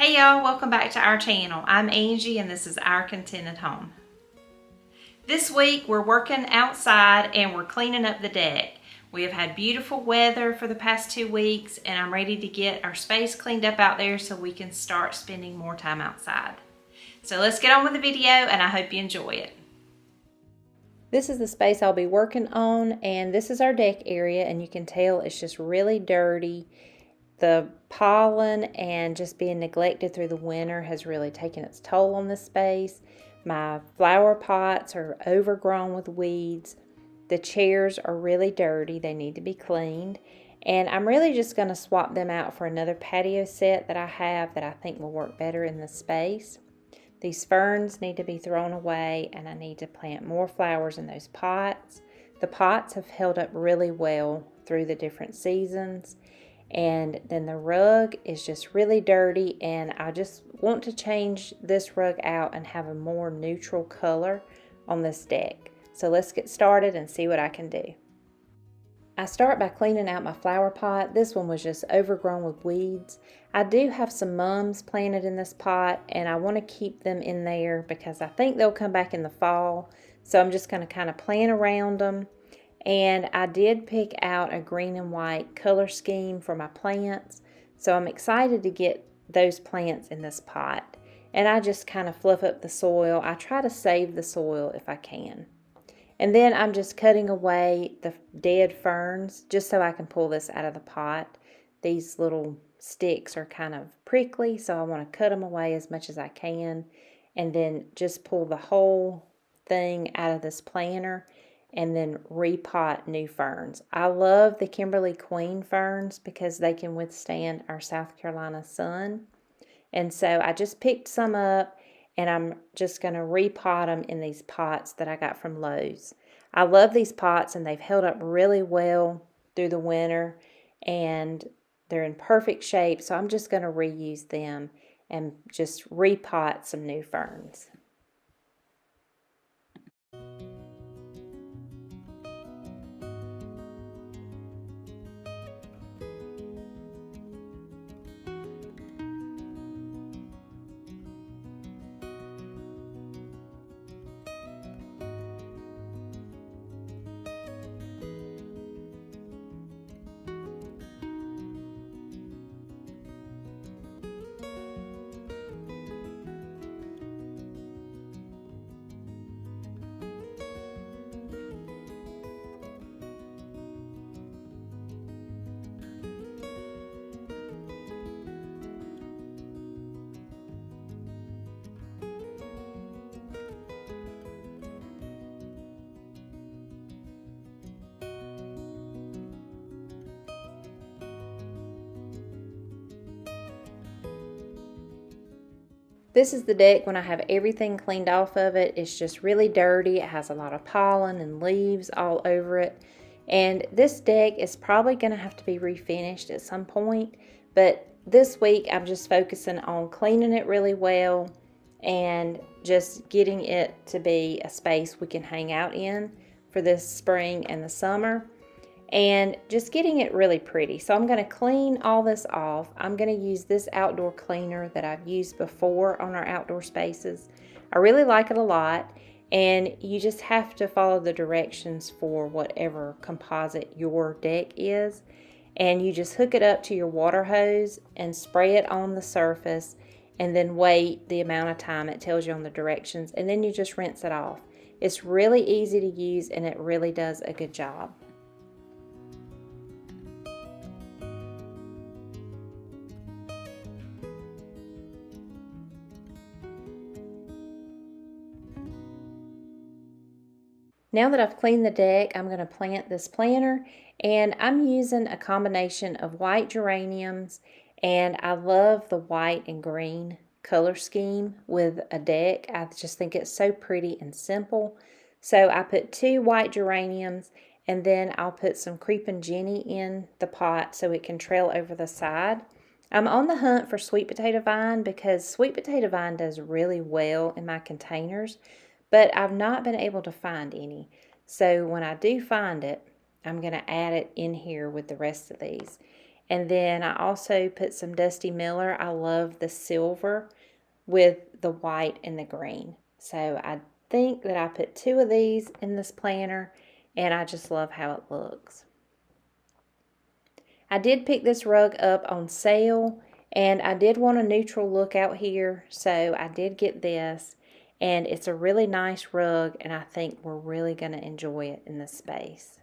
Hey y'all, welcome back to our channel. I'm Angie and this is Our Contented Home. This week we're working outside and we're cleaning up the deck. We have had beautiful weather for the past 2 weeks and I'm ready to get our space cleaned up out there so we can start spending more time outside. So let's get on with the video and I hope you enjoy it. This is the space I'll be working on and this is our deck area and you can tell it's just really dirty. The pollen and just being neglected through the winter has really taken its toll on this space. My flower pots are overgrown with weeds. The chairs are really dirty. They need to be cleaned. And I'm really just going to swap them out for another patio set that I have that I think will work better in the space. These ferns need to be thrown away and I need to plant more flowers in those pots. The pots have held up really well through the different seasons. And then the rug is just really dirty and I just want to change this rug out and have a more neutral color on this deck. So let's get started and see what I can do. I start by cleaning out my flower pot. This one was just overgrown with weeds. I do have some mums planted in this pot and I want to keep them in there because I think they'll come back in the fall. So I'm just going to kind of plant around them. And I did pick out a green and white color scheme for my plants. So I'm excited to get those plants in this pot. And I just kind of fluff up the soil. I try to save the soil if I can. And then I'm just cutting away the dead ferns just so I can pull this out of the pot. These little sticks are kind of prickly, so I want to cut them away as much as I can. And then just pull the whole thing out of this planter. And then repot new ferns. I love the Kimberly Queen ferns because they can withstand our South Carolina sun. And so I just picked some up and I'm just going to repot them in these pots that I got from Lowe's. I love these pots and they've held up really well through the winter and they're in perfect shape. So I'm just going to reuse them and just repot some new ferns. This is the deck when I have everything cleaned off of it. It's just really dirty. It has a lot of pollen and leaves all over it. And this deck is probably going to have to be refinished at some point. But this week I'm just focusing on cleaning it really well and just getting it to be a space we can hang out in for this spring and the summer. And just getting it really pretty. So I'm going to clean all this off. I'm going to use this outdoor cleaner that I've used before on our outdoor spaces. I really like it a lot, and you just have to follow the directions for whatever composite your deck is. And you just hook it up to your water hose and spray it on the surface and then wait the amount of time it tells you on the directions, and then you just rinse it off. It's really easy to use and it really does a good job. Now that I've cleaned the deck, I'm going to plant this planter, and I'm using a combination of white geraniums, and I love the white and green color scheme with a deck. I just think it's so pretty and simple. So I put 2 white geraniums, and then I'll put some creeping Jenny in the pot so it can trail over the side. I'm on the hunt for sweet potato vine because sweet potato vine does really well in my containers, but I've not been able to find any. So when I do find it, I'm going to add it in here with the rest of these. And then I also put some Dusty Miller. I love the silver with the white and the green. So I think that I put 2 of these in this planner, and I just love how it looks. I did pick this rug up on sale, and I did want a neutral look out here, so I did get this. And it's a really nice rug, and I think we're really going to enjoy it in this space.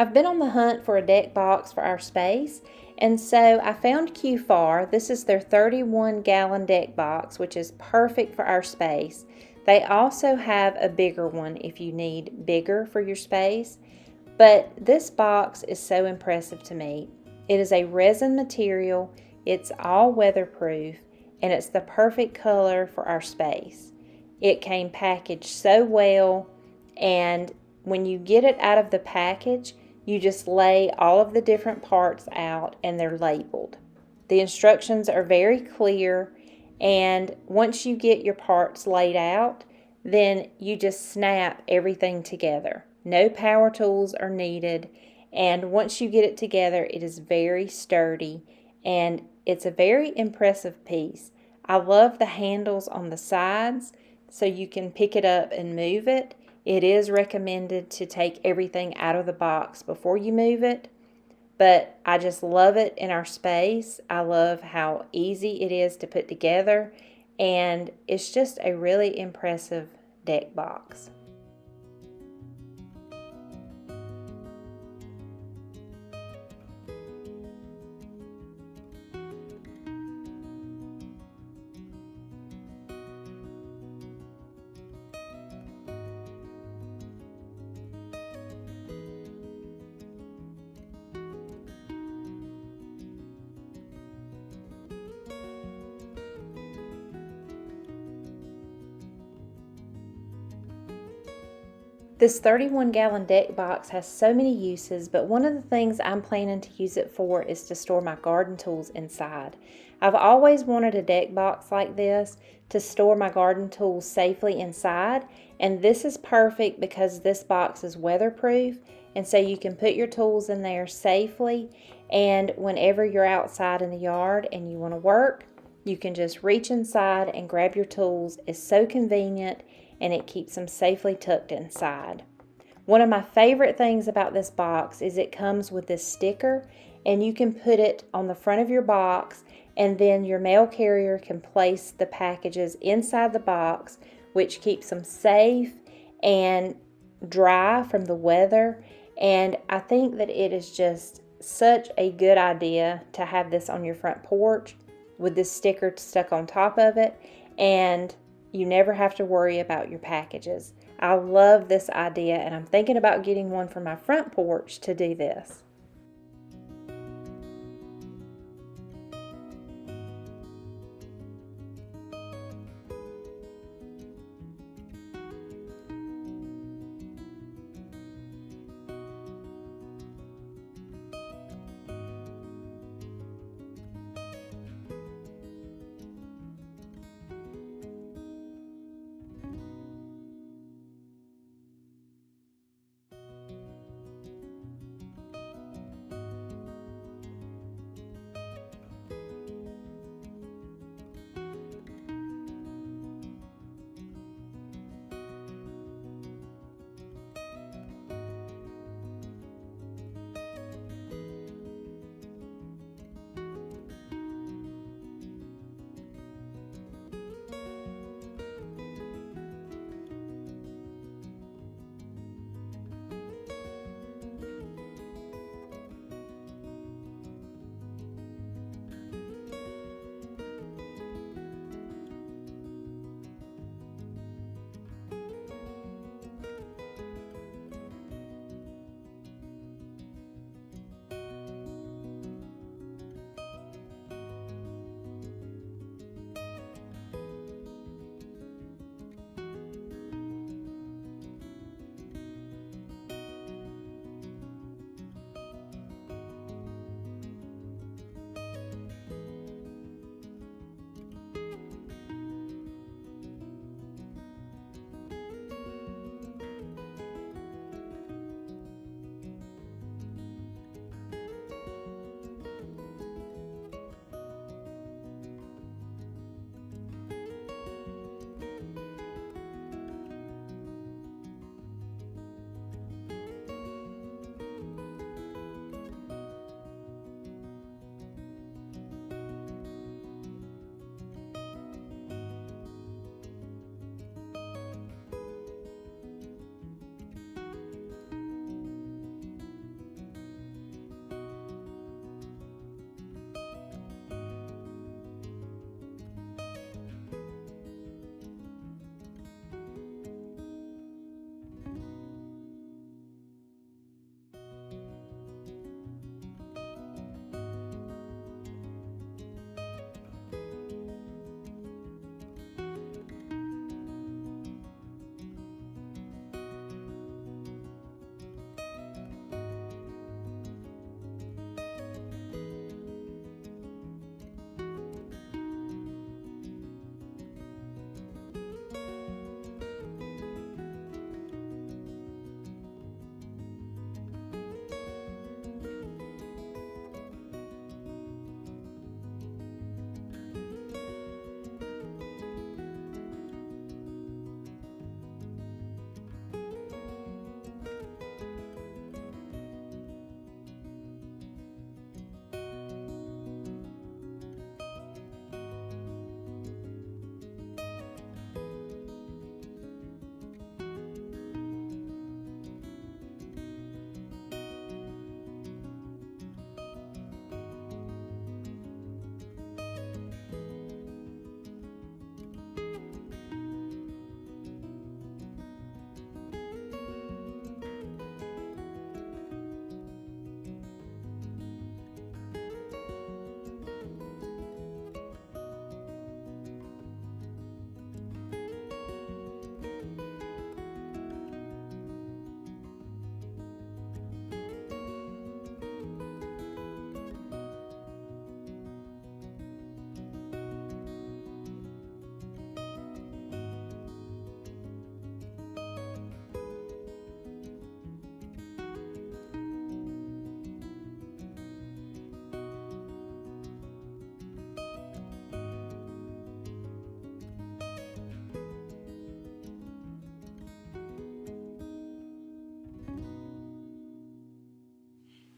I've been on the hunt for a deck box for our space, and so I found Q-Far. This is their 31-gallon deck box, which is perfect for our space. They also have a bigger one if you need bigger for your space, but this box is so impressive to me. It is a resin material, it's all weatherproof, and it's the perfect color for our space. It came packaged so well, and when you get it out of the package, you just lay all of the different parts out and they're labeled. The instructions are very clear, and once you get your parts laid out, then you just snap everything together. No power tools are needed, and once you get it together, it is very sturdy, and it's a very impressive piece. I love the handles on the sides, so you can pick it up and move it. It is recommended to take everything out of the box before you move it, but I just love it in our space. I love how easy it is to put together, and it's just a really impressive deck box. This 31-gallon deck box has so many uses, but one of the things I'm planning to use it for is to store my garden tools inside. I've always wanted a deck box like this to store my garden tools safely inside, and this is perfect because this box is weatherproof, and so you can put your tools in there safely, and whenever you're outside in the yard and you want to work, you can just reach inside and grab your tools. It's so convenient, and it keeps them safely tucked inside. One of my favorite things about this box is it comes with this sticker, and you can put it on the front of your box, and then your mail carrier can place the packages inside the box, which keeps them safe and dry from the weather. And I think that it is just such a good idea to have this on your front porch with this sticker stuck on top of it, and you never have to worry about your packages. I love this idea, and I'm thinking about getting one for my front porch to do this.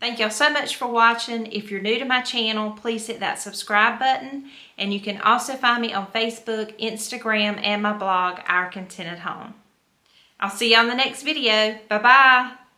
Thank y'all so much for watching. If you're new to my channel, please hit that subscribe button. And you can also find me on Facebook, Instagram, and my blog, Our Contented Home. I'll see you on the next video. Bye-bye.